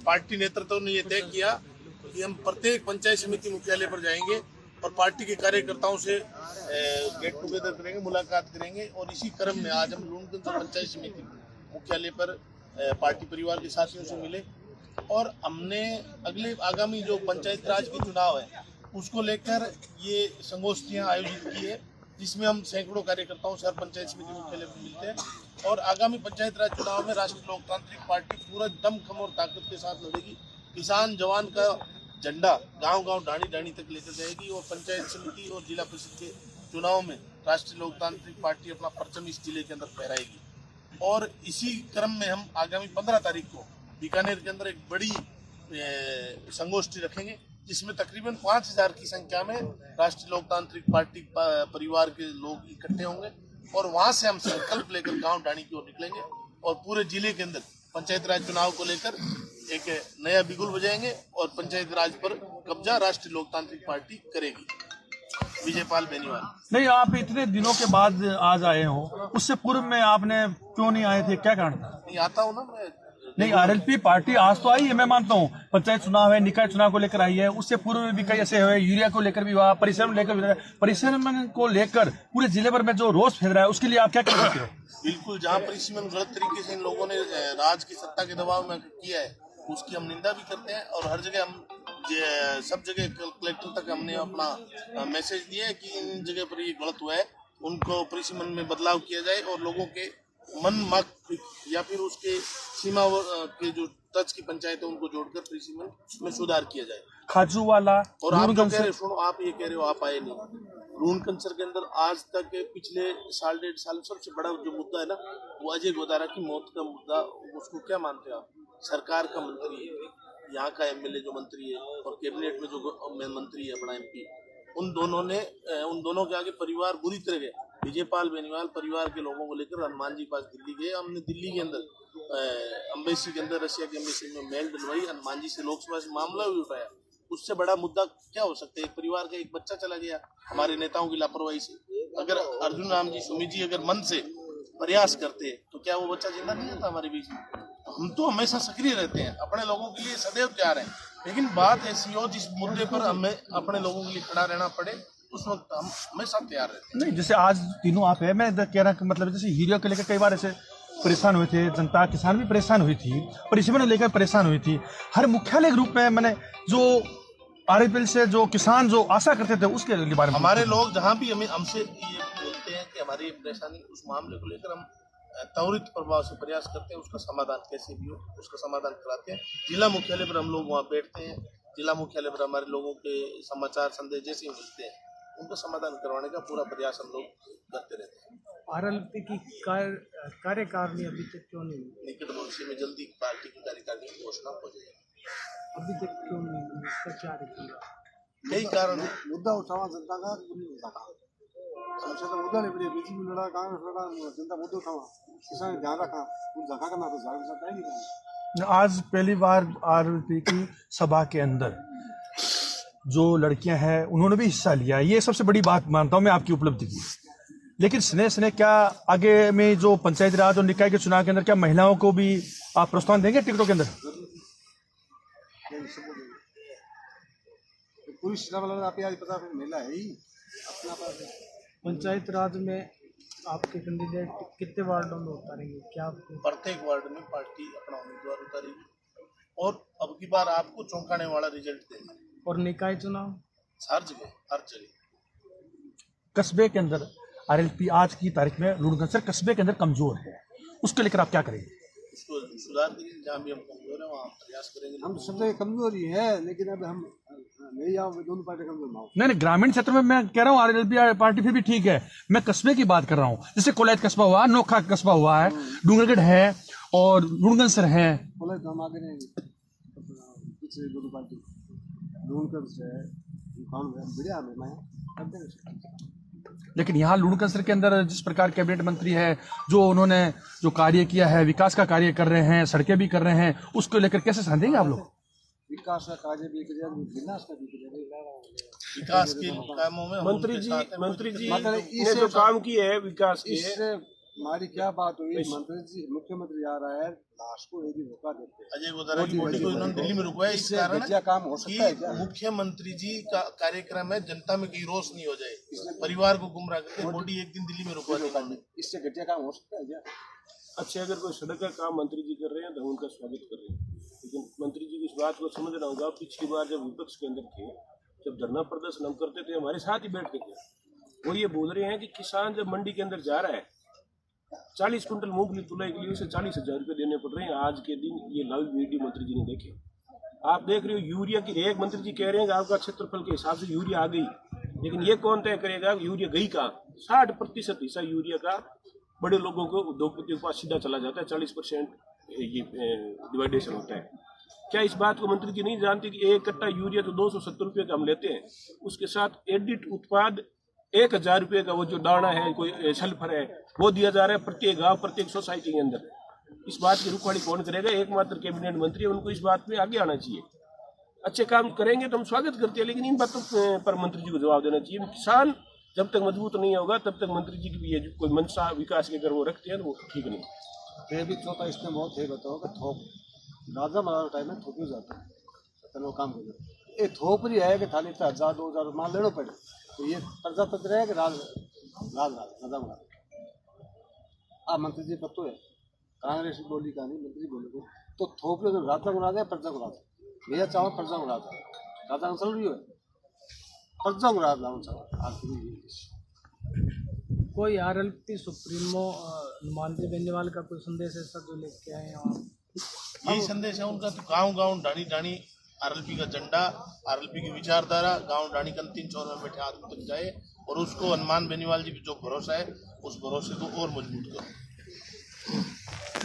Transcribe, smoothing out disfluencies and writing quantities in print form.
Party नेतृत्व ने ये तय किया कि हम प्रत्येक पंचायत समिति मुख्यालय पर जाएंगे और पार्टी के कार्यकर्ताओं से गेट टुगेदर करेंगे, मुलाकात करेंगे। और इसी क्रम में आज हम लूणगंज पंचायत समिति मुख्यालय पर पार्टी परिवार के साथियों से मिले और हमने अगले आगामी जो पंचायत राज के चुनाव है उसको लेकर ये संगोष्ठियां आयोजित की है, जिसमें हम सैकड़ों कार्यकर्ताओं से हर पंचायत समिति मुख्यालय पर मिलते हैं। और आगामी पंचायत राज चुनाव में राष्ट्रीय लोकतांत्रिक पार्टी पूरा दमखम और ताकत के साथ लड़ेगी। किसान जवान का झंडा गांव-गांव डाणी-डाणी तक लेकर जाएगी और पंचायत समिति और जिला परिषद के चुनाव में राष्ट्रीय लोकतांत्रिक पार्टी अपना परचम इस जिले के अंदर फहराएगी। और इसी क्रम में हम आगामी 15 तारीख को बीकानेर के अंदर एक बड़ी संगोष्ठी रखेंगे, जिसमें तकरीबन 5000 की संख्या में राष्ट्रीय लोकतांत्रिक पार्टी परिवार के लोग इकट्ठे होंगे और वहां से हम संकल्प लेकर गांव डाणी की ओर निकलेंगे और पूरे जिले के अंदर पंचायत राज चुनाव को लेकर एक नया बिगुल बजाएंगे और पंचायत राज पर कब्जा राष्ट्रीय लोकतांत्रिक पार्टी करेगी। विजयपाल बेनीवाल। नहीं, आप इतने दिनों के बाद आज आए हो, उससे पूर्व में आपने क्यों नहीं आए थे, क्या कारण था? नहीं आता हूँ ना मैं। नहीं, आरएलपी पार्टी आज तो आई है, मैं मानता हूँ। पंचायत चुनाव है, निकाय चुनाव को लेकर आई है, उससे पूर्व में भी कई ऐसे हुए, यूरिया को लेकर भी हुआ, परिश्रम लेकर परिश्रम को लेकर पूरे जिले भर में जो रोष फैल रहा है उसके लिए आप क्या कह सकते हो? बिल्कुल, जहाँ परिश्रम गलत तरीके से इन लोगों ने राज की सत्ता के दबाव में किया है उसकी हम निंदा भी करते हैं और हर जगह हम सब जगह कलेक्टर तक हमने अपना मैसेज दिया है कि इन जगह पर ये गलत हुआ है, उनको परिसीमन में बदलाव किया जाए और लोगों के मन मक या फिर उसके सीमा के जो टच की पंचायत है उनको जोड़कर परिसीमन में सुधार किया जाए। खाजूवाला और आप जो कह रहे हो, सुनो, आप ये कह रहे हो आप आए नहीं। लूणकंसर के अंदर आज तक पिछले साल 1.5 साल सबसे बड़ा जो मुद्दा है ना वो अजय गोदारा की मौत का मुद्दा। उसको क्या मानते हो आप? सरकार का मंत्री है, यहाँ का एमएलए जो मंत्री है और कैबिनेट में जो मंत्री है अपना एमपी, उन दोनों के आगे परिवार बुरी तरह गए। विजयपाल बेनीवाल परिवार के लोगों को लेकर हनुमान जी पास दिल्ली गए। हमने दिल्ली के अंदर एम्बेसी के अंदर रशिया की एम्बेसी में मेल डलवाई, हनुमान जी से लोकसभा से मामला भी उठाया। उससे बड़ा मुद्दा क्या हो सकता है? एक परिवार का एक बच्चा चला गया हमारे नेताओं की लापरवाही से। अगर अर्जुन राम जी सुमित जी अगर मन से प्रयास करते तो क्या वो बच्चा जिंदा नहीं रहता हमारे बीच में? हम तो हमेशा सक्रिय रहते हैं, अपने लोगों के लिए सदैव तैयार हैं, लेकिन बात ऐसी हो जिस मुद्दे पर हमें अपने लोगों के लिए खड़ा रहना पड़े उस वक्त हम हमेशा तैयार रहते हैं। नहीं, जैसे आज तीनों आप है, मैं कह रहा मतलब जैसे यूरिया को लेकर कई बार ऐसे परेशान हुए थे, जनता किसान भी परेशान हुई थी, परिसीमन लेकर परेशान हुई थी। हर मुख्यालय के रूप में मैंने जो आरएलपी से जो किसान जो आशा करते थे उसके बारे में हमारे लोग जहाँ भी हमसे ये बोलते हैं कि हमारी परेशानी उस मामले को लेकर हम त्वरित प्रभाव से प्रयास करते हैं, उसका समाधान कैसे भी हो उसका समाधान कराते हैं। जिला मुख्यालय पर हम लोग वहाँ बैठते हैं, जिला मुख्यालय पर हमारे लोगों के समाचार संदेश जैसे मिलते हैं उनका समाधान करवाने का पूरा प्रयास हम लोग करते रहते हैं। आरएलपी की कार्यकारिणी अभी तक क्यों नहीं? निकट भविष्य में जल्दी पार्टी की कार्यकारिणी की घोषणा हो जाएगी। अभी तक क्यों नहीं? इसका क्या रहेगा? कई कारण है। मुद्दा उठावा जनता का मुद्दा नहीं, बीजेपी लड़ा, कांग्रेस लड़ा, जनता मुद्दा उठावा, किसान ध्यान रखा, धक्का करना तो सकता है नहीं। आज पहली बार आरएलपी की सभा के अंदर जो लड़कियां हैं उन्होंने भी हिस्सा लिया, ये सबसे बड़ी बात मानता हूं मैं आपकी उपलब्धि की। लेकिन स्नेह क्या आगे में जो पंचायती राज और निकाय के चुनाव के अंदर क्या महिलाओं को भी आप प्रोत्साहन देंगे टिकटों के अंदर? पूरी पता महिला है ही अपना पास। पंचायत राज में आपके कैंडिडेट कितने वार्डों में उतारेंगे? क्या आपको? प्रत्येक वार्ड में पार्टी अपना उम्मीदवार उतारेगी और अब की बार आपको चौंकाने वाला रिजल्ट देंगे। और निकाय चुनाव हर जगह कस्बे के अंदर आरएलपी आज की तारीख में लूणकंसर कस्बे के अंदर कमजोर है, उसको लेकर आप क्या करेंगे? उसको सुधार करेंगे, जहाँ भी हम कमजोर हैं वहाँ प्रयास करेंगे। हम सब जगह कमजोर ही है, लेकिन अब हम नहीं आओ दोनों पार्टी कमजोर ना हो। नहीं, ग्रामीण क्षेत्र में मैं कह रहा हूँ आरएलपी पार्टी फिर भी ठीक है, मैं कस्बे की बात कर रहा हूँ। जैसे कोलायत कस्बा हुआ, नोखा कस्बा हुआ है, डूंगरगढ़ है और लूणकंसर है। कोलायत हम आगे नहीं, पिछले दोनों पार्टी लूणकंसर है, बढ़िया है। लेकिन यहाँ लूणकंसर के अंदर जिस प्रकार कैबिनेट मंत्री है, जो उन्होंने जो कार्य किया है, विकास का कार्य कर रहे हैं, सड़कें भी कर रहे हैं, उसको लेकर कैसे साथ देंगे आप लोग? विकास का कार्य भी करेगा, विकास का भी करेगा। विकास के कामों में मंत्री जी ने जो काम किए हैं विकास के, हमारी क्या बात हुई, मंत्री जी मुख्यमंत्री आ रहा है, लाश को यदि धोखा देते हैं, अजय गोदारा की मोदी को इन्होंने दिल्ली में रुकवाया इस कारण घटिया काम हो सकता है कि क्या? मुख्यमंत्री जी का कार्यक्रम है, जनता में कहीं रोष नहीं हो जाए, परिवार को गुमराह करके मोदी एक दिन दिल्ली में रुकवा देगा। इससे घटिया काम हो सकता है क्या? अच्छा, अगर कोई सड़क का काम मंत्री जी कर रहे हैं तो उनका स्वागत कर रहे हैं, लेकिन मंत्री जी की इस बात को समझना होगा। पिछली बार जब विपक्ष के अंदर थे, जब धरना प्रदर्शन हम करते थे, हमारे साथ ही बैठ के थे, वो ये बोल रहे हैं कि किसान जब मंडी के अंदर जा रहा है 40 कुंटल मूंगफली तुलाई के लिए उसे 40,000 रुपये देने पड़ रहे हैं। आज के दिन ये लाइव वीडियो मंत्री जी ने देखे। आप देख रहे हो यूरिया की, एक मंत्री जी कह रहे हैं कि आपका क्षेत्रफल के हिसाब से यूरिया आ गई, लेकिन ये कौन तय करेगा यूरिया गई कहाँ? 60% हिस्सा यूरिया का बड़े लोगों को, उद्योगपतियों के पास सीधा चला जाता है, 40% ये डिवाइडेशन होता है। क्या इस बात को मंत्री जी नहीं जानते कि एक कट्टा यूरिया तो 270 रुपये का हम लेते हैं, उसके साथ एडिट उत्पाद 1,000 रुपये का वो जो दाना है, कोई सल्फर है, वो दिया जा रहा है प्रत्येक गांव, प्रत्येक सोसाइटी के अंदर। इस बात की रुखवाड़ी कौन करेगा? एकमात्र कैबिनेट मंत्री, उनको इस बात में आगे आना चाहिए। अच्छे काम करेंगे तो हम स्वागत करते हैं, लेकिन इन बातों पर मंत्री जी को जवाब देना चाहिए। किसान जब तक मजबूत नहीं होगा तब तक मंत्री जी की भी ये कोई मंशा विकास की अगर वो रखते हैं तो वो ठीक नहीं। फिर भी चौथा इसमें बहुत है, बताओ कि थोप राजा महाराज टाइम में थोपी जाता है, तो लोग काम करते। ये थोपरी है कि थाली 1,000 2,000 मान लेना पड़े, तो ये प्रजातंत्र है कि राजा महाराज। आप मंत्री जी कब तो है कांग्रेस बोली का नहीं, मंत्री बोले तो थोप लो, राजा को राजा है, प्रजा को राजा भैया चाहो, प्रजा को राजा राजा का चल रही है, प्रजा को राजा कोई आरएलपी सुप्रीमो मानसी बेनीवाल का कोई संदेश है सर जो लेके आए हैं आप? यही संदेश है उनका, तो गांव गांव डाणी डाणी आरएलपी का झंडा, आरएलपी की विचारधारा गांव डाणी का 3 चौर में बैठे आदमी तक जाए, और उसको हनुमान बेनीवाल जी पे जो भरोसा है उस भरोसे को और मजबूत करो।